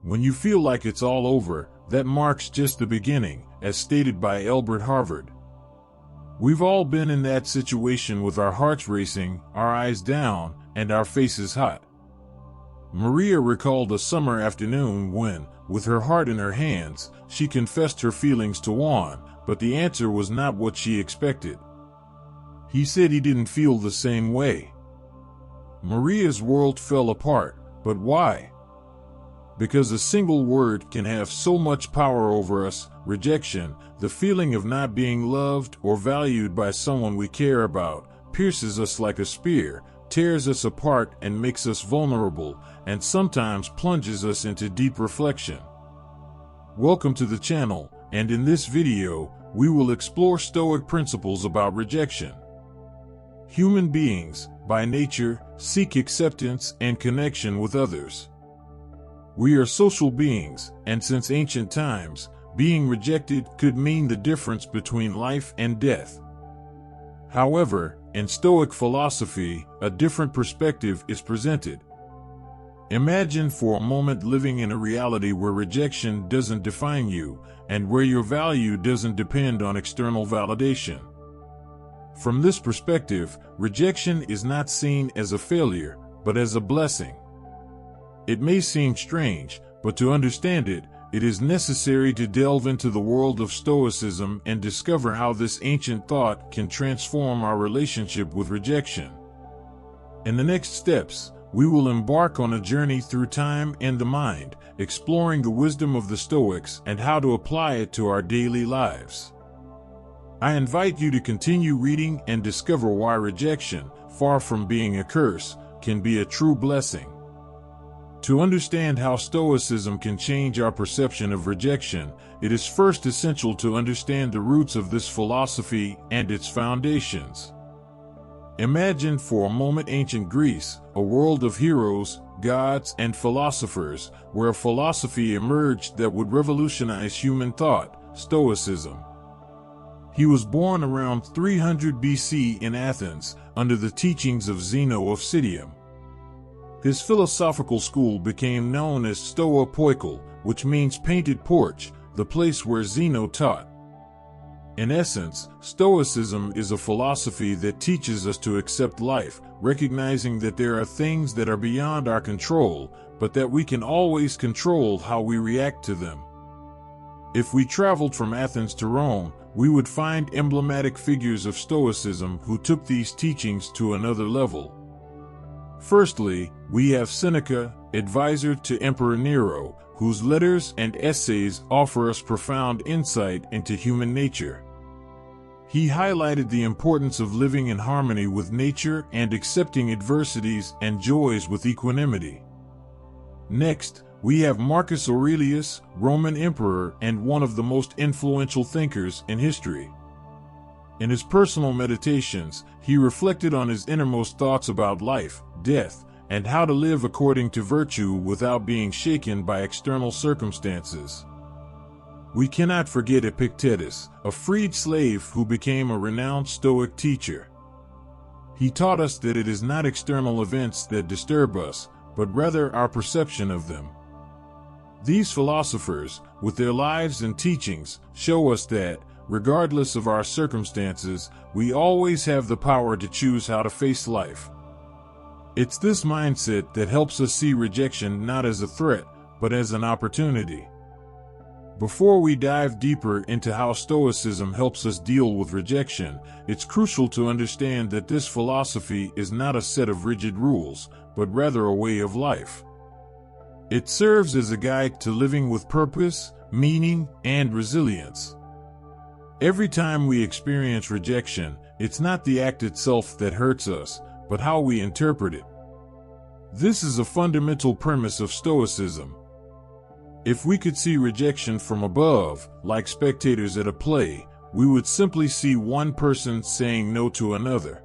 When you feel like it's all over, that marks just the beginning, as stated by Albert Harvard. We've all been in that situation with our hearts racing, our eyes down, and our faces hot. Maria recalled a summer afternoon when, with her heart in her hands, she confessed her feelings to Juan, but the answer was not what she expected. He said he didn't feel the same way. Maria's world fell apart, but why? Because a single word can have so much power over us: rejection. The feeling of not being loved or valued by someone we care about pierces us like a spear, tears us apart and makes us vulnerable, and sometimes plunges us into deep reflection. Welcome to the channel, and in this video, we will explore Stoic principles about rejection. Human beings, by nature, seek acceptance and connection with others. We are social beings, and since ancient times, being rejected could mean the difference between life and death. However, in Stoic philosophy, a different perspective is presented. Imagine for a moment living in a reality where rejection doesn't define you, and where your value doesn't depend on external validation. From this perspective, rejection is not seen as a failure, but as a blessing. It may seem strange, but to understand it, it is necessary to delve into the world of Stoicism and discover how this ancient thought can transform our relationship with rejection. In the next steps, we will embark on a journey through time and the mind, exploring the wisdom of the Stoics and how to apply it to our daily lives. I invite you to continue reading and discover why rejection, far from being a curse, can be a true blessing. To understand how Stoicism can change our perception of rejection, it is first essential to understand the roots of this philosophy and its foundations. Imagine for a moment ancient Greece, a world of heroes, gods, and philosophers, where a philosophy emerged that would revolutionize human thought: Stoicism. He was born around 300 BC in Athens, under the teachings of Zeno of Citium. His philosophical school became known as Stoa Poikile, which means painted porch, the place where Zeno taught. In essence, Stoicism is a philosophy that teaches us to accept life, recognizing that there are things that are beyond our control, but that we can always control how we react to them. If we traveled from Athens to Rome, we would find emblematic figures of Stoicism who took these teachings to another level. Firstly, we have Seneca, advisor to Emperor Nero, whose letters and essays offer us profound insight into human nature. He highlighted the importance of living in harmony with nature and accepting adversities and joys with equanimity. Next, we have Marcus Aurelius, Roman emperor and one of the most influential thinkers in history. In his personal meditations, he reflected on his innermost thoughts about life, death, and how to live according to virtue without being shaken by external circumstances. We cannot forget Epictetus, a freed slave who became a renowned Stoic teacher. He taught us that it is not external events that disturb us, but rather our perception of them. These philosophers, with their lives and teachings, show us that, regardless of our circumstances, we always have the power to choose how to face life. It's this mindset that helps us see rejection not as a threat, but as an opportunity. Before we dive deeper into how Stoicism helps us deal with rejection, it's crucial to understand that this philosophy is not a set of rigid rules, but rather a way of life. It serves as a guide to living with purpose, meaning, and resilience. Every time we experience rejection, it's not the act itself that hurts us, but how we interpret it. This is a fundamental premise of Stoicism. If we could see rejection from above, like spectators at a play, we would simply see one person saying no to another.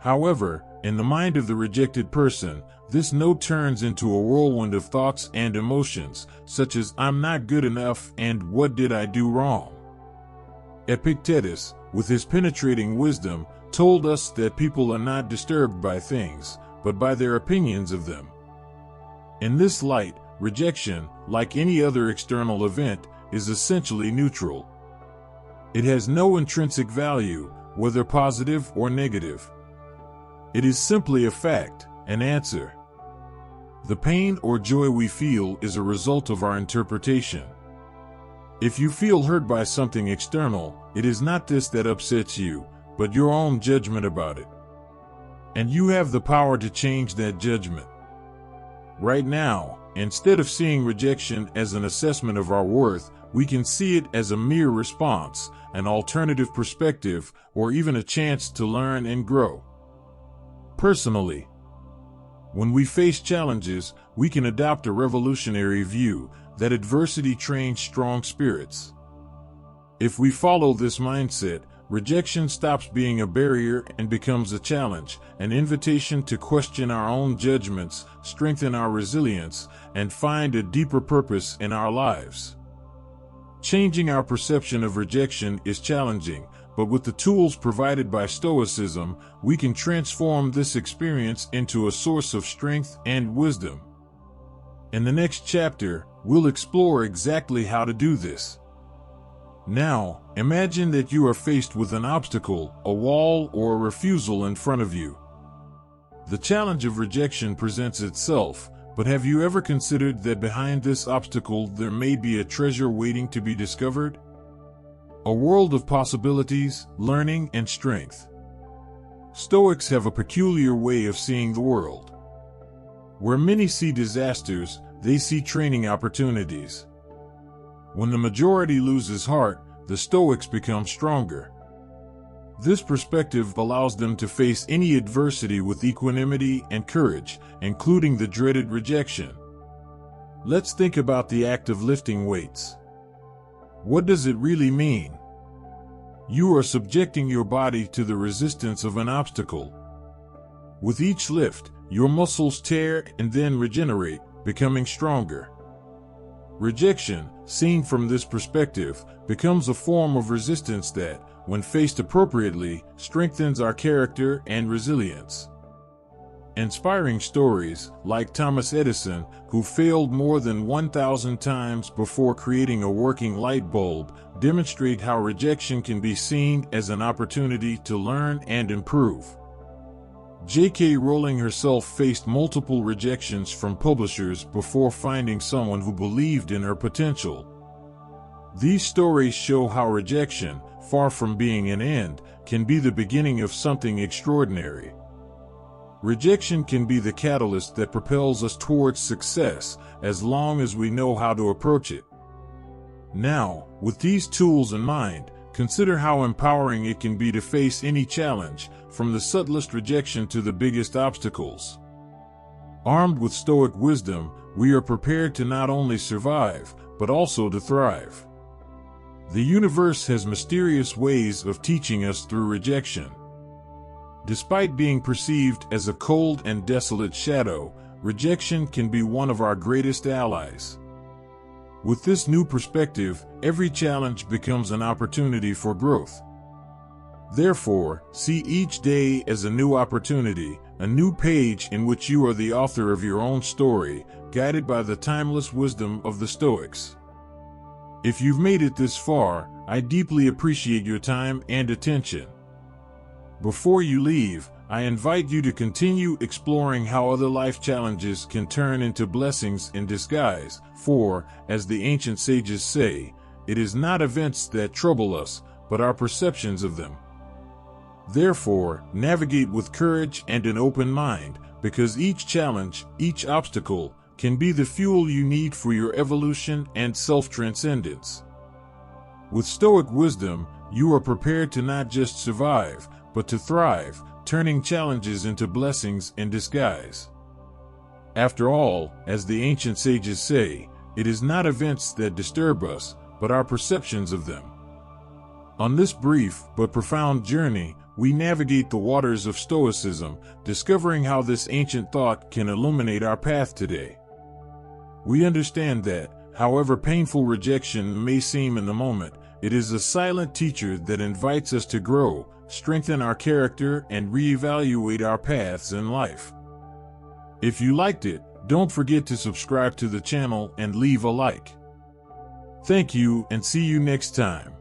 However, in the mind of the rejected person, this no turns into a whirlwind of thoughts and emotions, such as "I'm not good enough" and "what did I do wrong?" Epictetus, with his penetrating wisdom, told us that people are not disturbed by things, but by their opinions of them. In this light, rejection, like any other external event, is essentially neutral. It has no intrinsic value, whether positive or negative. It is simply a fact, an answer. The pain or joy we feel is a result of our interpretation. If you feel hurt by something external, it is not this that upsets you, but your own judgment about it. And you have the power to change that judgment. Right now, instead of seeing rejection as an assessment of our worth, we can see it as a mere response, an alternative perspective, or even a chance to learn and grow. Personally, when we face challenges, we can adopt a revolutionary view that adversity trains strong spirits. If we follow this mindset, rejection stops being a barrier and becomes a challenge, an invitation to question our own judgments, strengthen our resilience, and find a deeper purpose in our lives. Changing our perception of rejection is challenging, but with the tools provided by Stoicism, we can transform this experience into a source of strength and wisdom. In the next chapter, we'll explore exactly how to do this. Now, imagine that you are faced with an obstacle, a wall, or a refusal in front of you. The challenge of rejection presents itself, but have you ever considered that behind this obstacle there may be a treasure waiting to be discovered? A world of possibilities, learning, and strength. Stoics have a peculiar way of seeing the world. Where many see disasters, they see training opportunities. When the majority loses heart, the Stoics become stronger. This perspective allows them to face any adversity with equanimity and courage, including the dreaded rejection. Let's think about the act of lifting weights. What does it really mean? You are subjecting your body to the resistance of an obstacle. With each lift, your muscles tear and then regenerate, becoming stronger. Rejection, seen from this perspective, becomes a form of resistance that, when faced appropriately, strengthens our character and resilience. Inspiring stories, like Thomas Edison, who failed more than 1,000 times before creating a working light bulb, demonstrate how rejection can be seen as an opportunity to learn and improve. J.K. Rowling herself faced multiple rejections from publishers before finding someone who believed in her potential. These stories show how rejection, far from being an end, can be the beginning of something extraordinary. Rejection can be the catalyst that propels us towards success, as long as we know how to approach it. Now, with these tools in mind, consider how empowering it can be to face any challenge, from the subtlest rejection to the biggest obstacles. Armed with Stoic wisdom, we are prepared to not only survive, but also to thrive. The universe has mysterious ways of teaching us through rejection. Despite being perceived as a cold and desolate shadow, rejection can be one of our greatest allies. With this new perspective, every challenge becomes an opportunity for growth. Therefore, see each day as a new opportunity, a new page in which you are the author of your own story, guided by the timeless wisdom of the Stoics. If you've made it this far, I deeply appreciate your time and attention. Before you leave, I invite you to continue exploring how other life challenges can turn into blessings in disguise, for, as the ancient sages say, it is not events that trouble us, but our perceptions of them. Therefore, navigate with courage and an open mind, because each challenge, each obstacle, can be the fuel you need for your evolution and self-transcendence. With Stoic wisdom, you are prepared to not just survive, but to thrive, turning challenges into blessings in disguise. After all, as the ancient sages say, it is not events that disturb us, but our perceptions of them. On this brief but profound journey, we navigate the waters of Stoicism, discovering how this ancient thought can illuminate our path today. We understand that, however painful rejection may seem in the moment, it is a silent teacher that invites us to grow, strengthen our character, and reevaluate our paths in life. If you liked it, Don't forget to subscribe to the channel and leave a like. Thank you and see you next time.